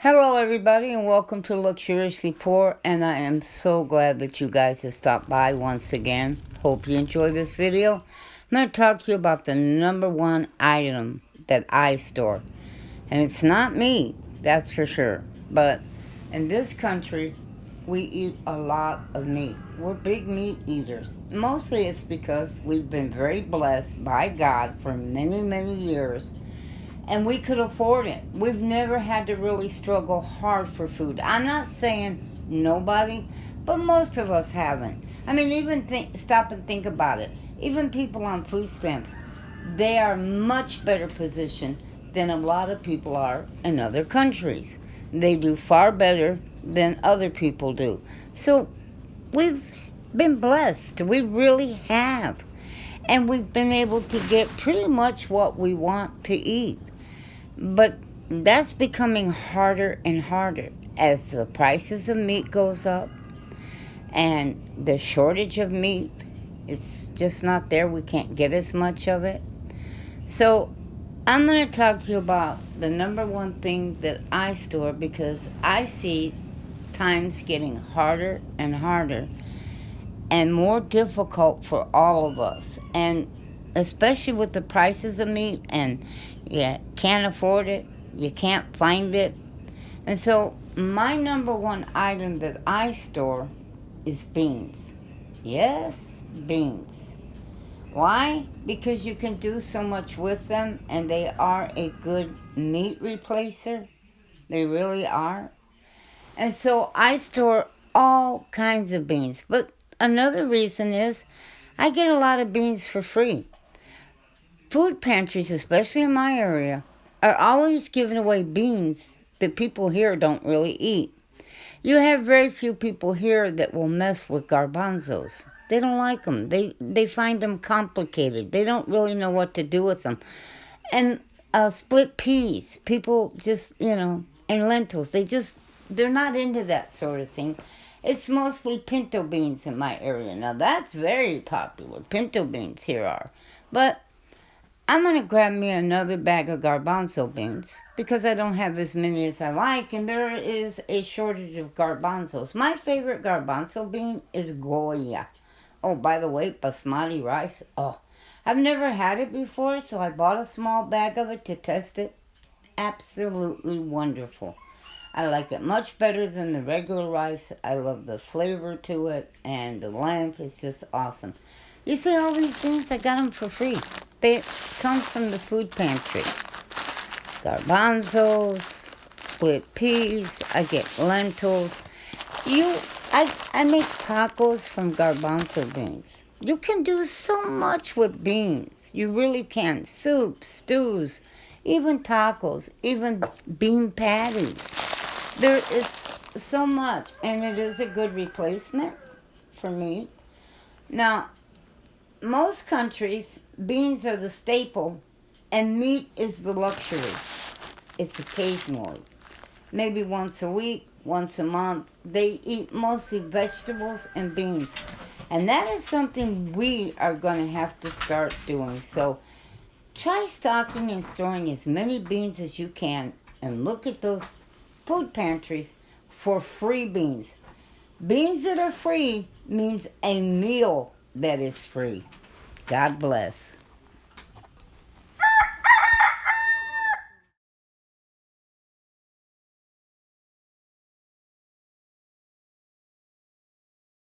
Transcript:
Hello, everybody, and welcome to Luxuriously Poor. And I am so glad that you guys have stopped by once again. Hope you enjoy this video. I'm going to talk to you about the number one item that I store. And it's not me, that's for sure. But in this country, we eat a lot of meat. We're big meat eaters. Mostly it's because we've been very blessed by God for many, many years, and we could afford it. We've never had to really struggle hard for food. I'm not saying nobody, but most of us haven't. I mean, stop and think about it. Even people on food stamps, they are much better positioned than a lot of people are in other countries. They do far better than other people do. So we've been blessed. We really have. And we've been able to get pretty much what we want to eat. But that's becoming harder and harder as the prices of meat goes up and the shortage of meat, it's just not there. We can't get as much of it. So I'm going to talk to you about the number one thing that I store, because I see times getting harder and harder and more difficult for all of us. And especially with the prices of meat, and you can't afford it, you can't find it. And so my number one item that I store is beans. Yes, beans. Why? Because you can do so much with them, and they are a good meat replacer. They really are. And so I store all kinds of beans. But another reason is I get a lot of beans for free. Food pantries, especially in my area, are always giving away beans that people here don't really eat. You have very few people here that will mess with garbanzos. They don't like them. They find them complicated. They don't really know what to do with them. And split peas, people just, and lentils, they're not into that sort of thing. It's mostly pinto beans in my area. Now, that's very popular. Pinto beans here are. But I'm going to grab me another bag of garbanzo beans because I don't have as many as I like, and there is a shortage of garbanzos. My favorite garbanzo bean is Goya. Oh, by the way, basmati rice. Oh, I've never had it before, so I bought a small bag of it to test it. Absolutely wonderful. I like it much better than the regular rice. I love the flavor to it, and the length is just awesome. You see all these things? I got them for free. They come from the food pantry. Garbanzos, split peas, I get lentils. I make tacos from garbanzo beans. You can do so much with beans. You really can. Soups, stews, even tacos, even bean patties. There is so much, and it is a good replacement for meat. Now, most countries, beans are the staple, and meat is the luxury. It's occasionally. Maybe once a week, once a month. They eat mostly vegetables and beans. And that is something we are going to have to start doing. So try stocking and storing as many beans as you can, and look at those food pantries for free beans. Beans that are free means a meal that is free. God bless.